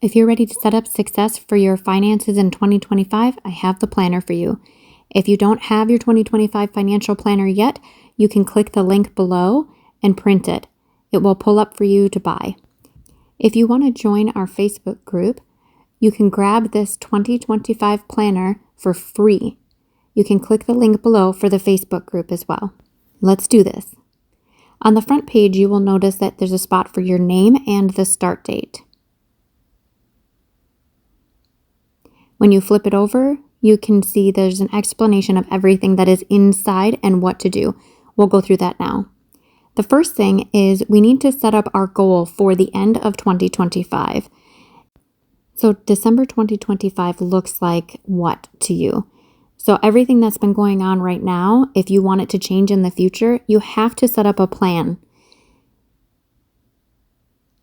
If you're ready to set up success for your finances in 2025, I have the planner for you. If you don't have your 2025 financial planner yet, you can click the link below and print it. It will pull up for you to buy. If you want to join our Facebook group, you can grab this 2025 planner for free. You can click the link below for the Facebook group as well. Let's do this. On the front page, you will notice that there's a spot for your name and the start date. When you flip it over, you can see there's an explanation of everything that is inside and what to do. We'll go through that now. The first thing is we need to set up our goal for the end of 2025. So December 2025 looks like what to you? So everything that's been going on right now, if you want it to change in the future, you have to set up a plan.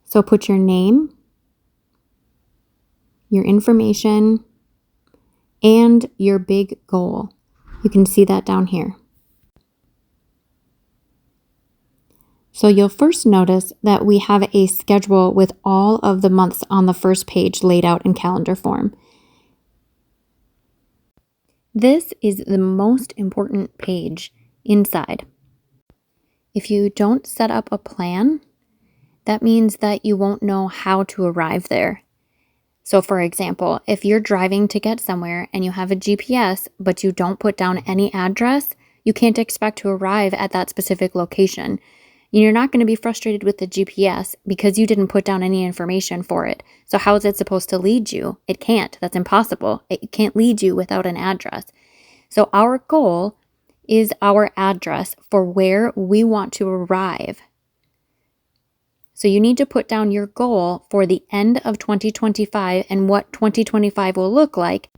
So put your name, your information, and your big goal. You can see that down here. So you'll first notice that we have a schedule with all of the months on the first page laid out in calendar form. This is the most important page inside. If you don't set up a plan, that means that you won't know how to arrive there. So for example, if you're driving to get somewhere and you have a GPS, but you don't put down any address, you can't expect to arrive at that specific location. You're not going to be frustrated with the GPS because you didn't put down any information for it. So how is it supposed to lead you? It can't. That's impossible. It can't lead you without an address. So our goal is our address for where we want to arrive. So you need to put down your goal for the end of 2025 and what 2025 will look like.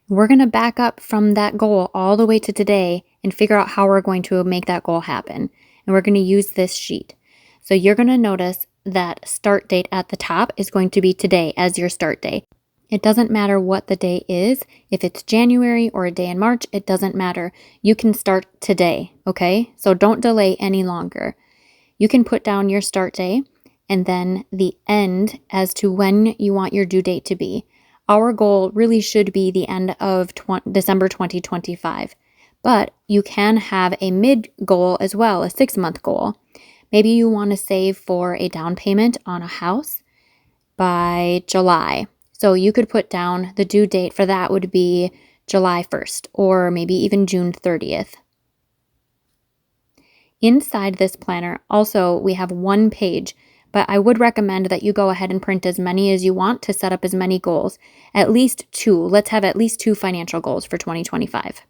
We're going to back up from that goal all the way to today and figure out how we're going to make that goal happen. And we're going to use this sheet. So you're going to notice that start date at the top is going to be today as your start day. It doesn't matter what the day is. If it's January or a day in March, it doesn't matter. You can start today, okay? So don't delay any longer. You can put down your start day and then the end as to when you want your due date to be. Our goal really should be the end of December 2025, but you can have a mid goal as well, a 6-month goal. Maybe you want to save for a down payment on a house by July. So you could put down the due date for that would be July 1st or maybe even June 30th. Inside this planner, also we have one page, but I would recommend that you go ahead and print as many as you want to set up as many goals. At least 2. Let's have at least 2 financial goals for 2025.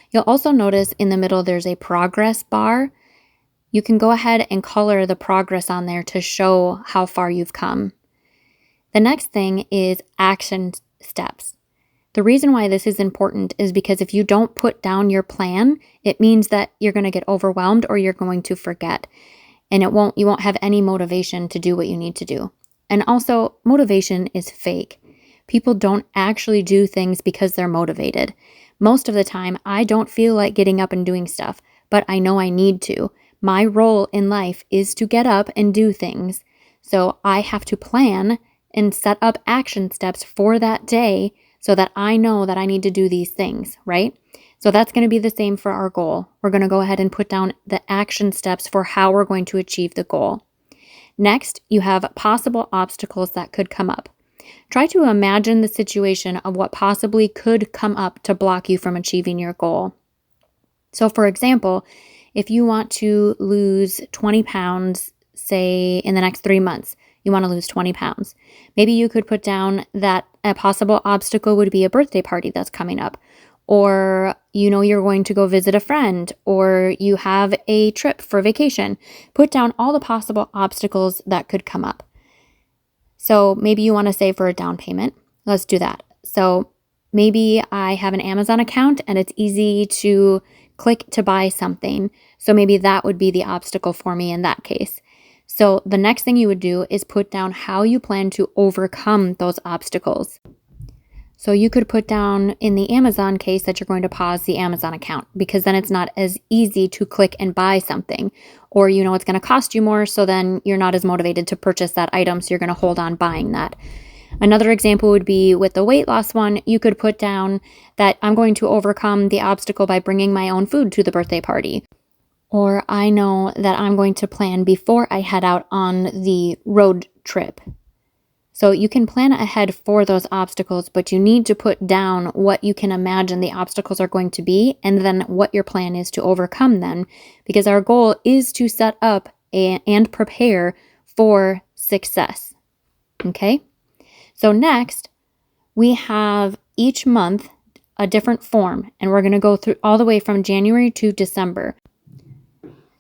You'll also notice in the middle there's a progress bar. You can go ahead and color the progress on there to show how far you've come. The next thing is action steps. The reason why this is important is because if you don't put down your plan, it means that you're going to get overwhelmed or you're going to forget. And you won't have any motivation to do what you need to do. And also, motivation is fake. People don't actually do things because they're motivated. Most of the time, I don't feel like getting up and doing stuff, but I know I need to. My role in life is to get up and do things. So I have to plan and set up action steps for that day so that I know that I need to do these things, right? So that's going to be the same for our goal. We're going to go ahead and put down the action steps for how we're going to achieve the goal. Next, you have possible obstacles that could come up. Try to imagine the situation of what possibly could come up to block you from achieving your goal. So for example, if you want to lose 20 pounds, say in the next 3 months, you want to lose 20 pounds. Maybe you could put down that a possible obstacle would be a birthday party that's coming up. Or, you're going to go visit a friend, or you have a trip for vacation. Put down all the possible obstacles that could come up. So maybe you want to save for a down payment. Let's do that. So maybe I have an Amazon account and it's easy to click to buy something. So maybe that would be the obstacle for me in that case. So the next thing you would do is put down how you plan to overcome those obstacles. So you could put down in the Amazon case that you're going to pause the Amazon account because then it's not as easy to click and buy something. or you know it's going to cost you more, so then you're not as motivated to purchase that item, so you're going to hold on buying that. Another example would be with the weight loss one. You could put down that I'm going to overcome the obstacle by bringing my own food to the birthday party. Or I know that I'm going to plan before I head out on the road trip. So you can plan ahead for those obstacles, but you need to put down what you can imagine the obstacles are going to be and then what your plan is to overcome them, because our goal is to set up and prepare for success. Okay? So next, we have each month a different form, and we're going to go through all the way from January to December.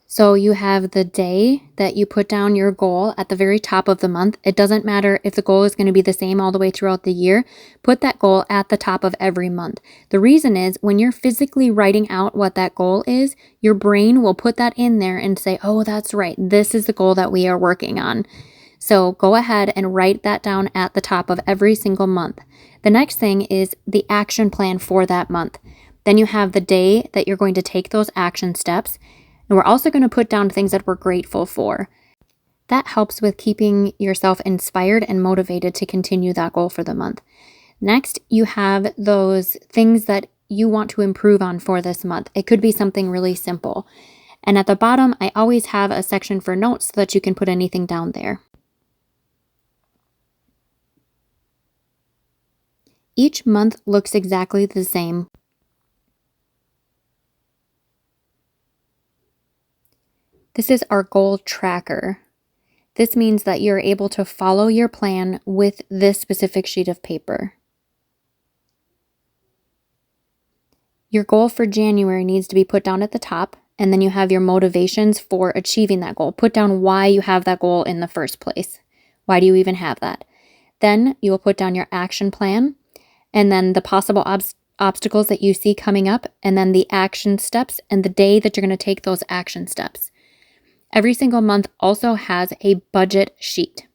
So you have the day that you put down your goal at the very top of the month. It doesn't matter if the goal is going to be the same all the way throughout the year. Put that goal at the top of every month. The reason is when you're physically writing out what that goal is, your brain will put that in there and say, oh, that's right. This is the goal that we are working on. So go ahead and write that down at the top of every single month. The next thing is the action plan for that month. Then you have the day that you're going to take those action steps. And we're also going to put down things that we're grateful for. That helps with keeping yourself inspired and motivated to continue that goal for the month. Next, you have those things that you want to improve on for this month. It could be something really simple. And at the bottom, I always have a section for notes so that you can put anything down there. Each month looks exactly the same. This is our goal tracker. This means that you're able to follow your plan with this specific sheet of paper. Your goal for January needs to be put down at the top, and then you have your motivations for achieving that goal. Put down why you have that goal in the first place. Why do you even have that? Then you will put down your action plan, and then the possible obstacles that you see coming up, and then the action steps and the day that you're going to take those action steps. Every single month also has a budget sheet.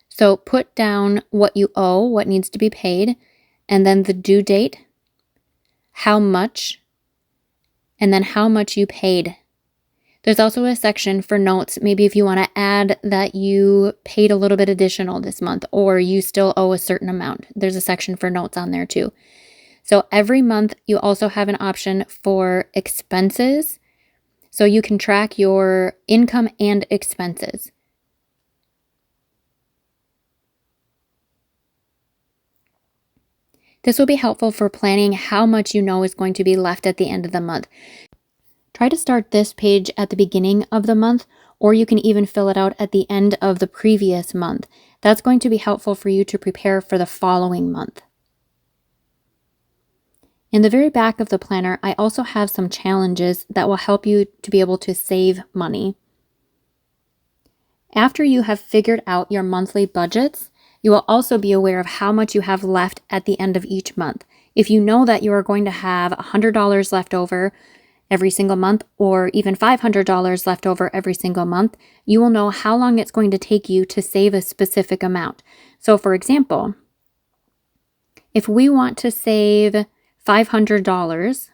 So put down what you owe, what needs to be paid, and then the due date, how much, and then how much you paid. There's also a section for notes, maybe if you want to add that you paid a little bit additional this month or you still owe a certain amount. There's a section for notes on there too. So every month you also have an option for expenses, so you can track your income and expenses. This will be helpful for planning how much you know is going to be left at the end of the month. Try to start this page at the beginning of the month, or you can even fill it out at the end of the previous month. That's going to be helpful for you to prepare for the following month. In the very back of the planner, I also have some challenges that will help you to be able to save money. After you have figured out your monthly budgets, you will also be aware of how much you have left at the end of each month. If you know that you are going to have $100 left over every single month, or even $500 left over every single month, you will know how long it's going to take you to save a specific amount. So for example, if we want to save $500,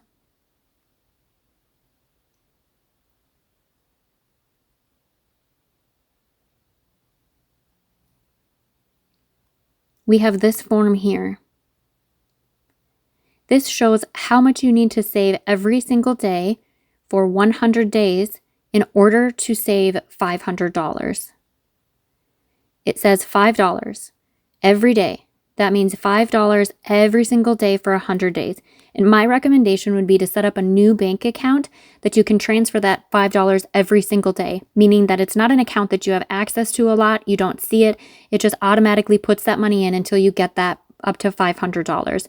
we have this form here. This shows how much you need to save every single day for 100 days in order to save $500. It says $5 every day. That means $5 every single day for 100 days. And my recommendation would be to set up a new bank account that you can transfer that $5 every single day, meaning that it's not an account that you have access to a lot, you don't see it, it just automatically puts that money in until you get that up to $500.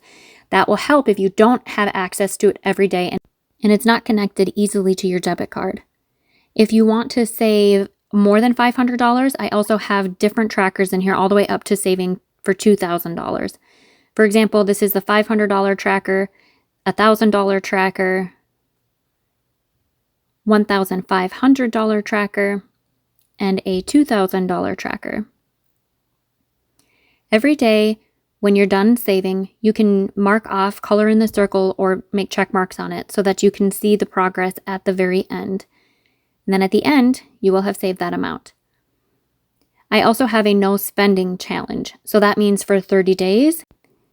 That will help if you don't have access to it every day and it's not connected easily to your debit card. If you want to save more than $500, I also have different trackers in here all the way up to saving for $2,000. For example, this is the $500 tracker, $1,000 tracker, $1,500 tracker, and a $2,000 tracker. Every day, When you're done saving, you can mark off, color in the circle, or make check marks on it so that you can see the progress at the very end. And then at the end, you will have saved that amount. I also have a no spending challenge. So that means for 30 days,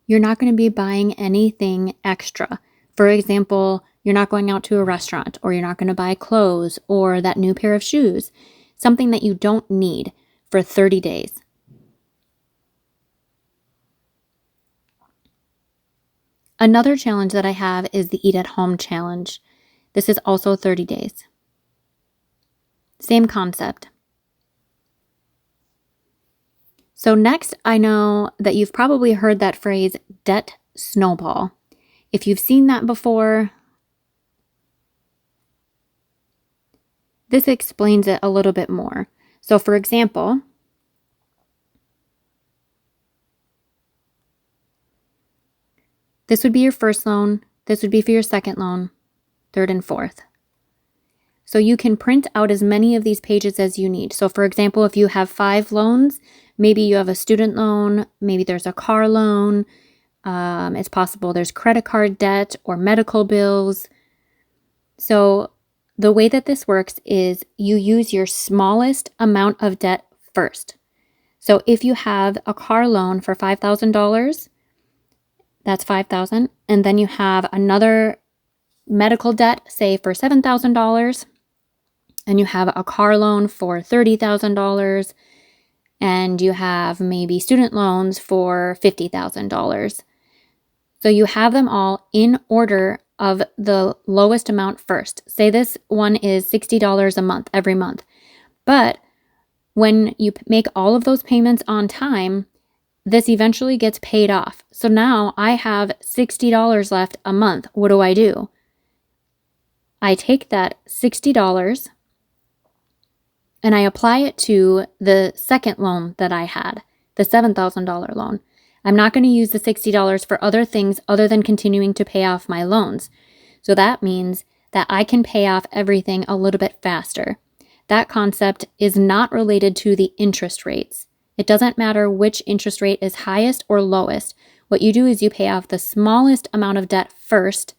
you're not going to be buying anything extra. For example, you're not going out to a restaurant, or you're not going to buy clothes or that new pair of shoes, something that you don't need for 30 days. Another challenge that I have is the Eat at Home challenge. This is also 30 days. Same concept. So next, I know that you've probably heard that phrase, debt snowball. If you've seen that before, this explains it a little bit more. So for example, this would be your first loan, this would be for your second loan, third and fourth. So you can print out as many of these pages as you need. So for example, if you have 5 loans, maybe you have a student loan, maybe there's a car loan, it's possible there's credit card debt or medical bills. So the way that this works is you use your smallest amount of debt first. So if you have a car loan for $5,000, that's $5,000, and then you have another medical debt, say for $7,000, and you have a car loan for $30,000, and you have maybe student loans for $50,000. So you have them all in order of the lowest amount first. Say this one is $60 a month every month. But when you make all of those payments on time, this eventually gets paid off. So now I have $60 left a month. What do? I take that $60 and I apply it to the second loan that I had, the $7,000 loan. I'm not going to use the $60 for other things other than continuing to pay off my loans. So that means that I can pay off everything a little bit faster. That concept is not related to the interest rates. It doesn't matter which interest rate is highest or lowest. What you do is you pay off the smallest amount of debt first,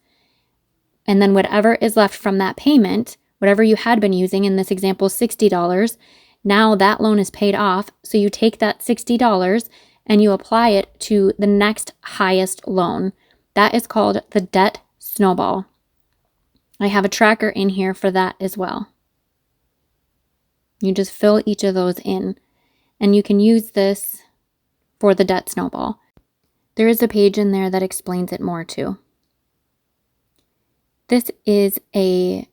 and then whatever is left from that payment, whatever you had been using, in this example, $60, now that loan is paid off. So you take that $60 and you apply it to the next highest loan. That is called the debt snowball. I have a tracker in here for that as well. You just fill each of those in, and you can use this for the debt snowball. There is a page in there that explains it more too. This is a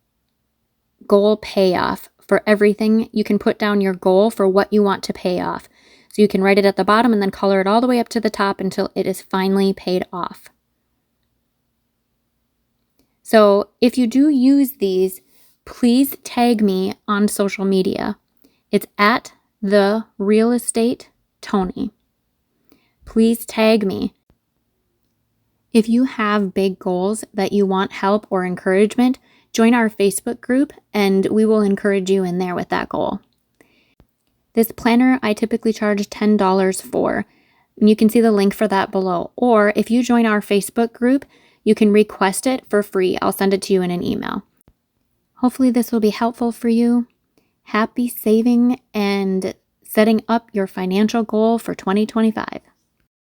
goal payoff for everything. You can put down your goal for what you want to pay off. So you can write it at the bottom and then color it all the way up to the top until it is finally paid off. So if you do use these, please tag me on social media. It's at the real estate Tony. Please tag me. If you have big goals that you want help or encouragement, join our Facebook group and we will encourage you in there with that goal. This planner I typically charge $10 for. And you can see the link for that below. Or if you join our Facebook group, you can request it for free. I'll send it to you in an email. Hopefully this will be helpful for you. Happy saving and setting up your financial goal for 2025.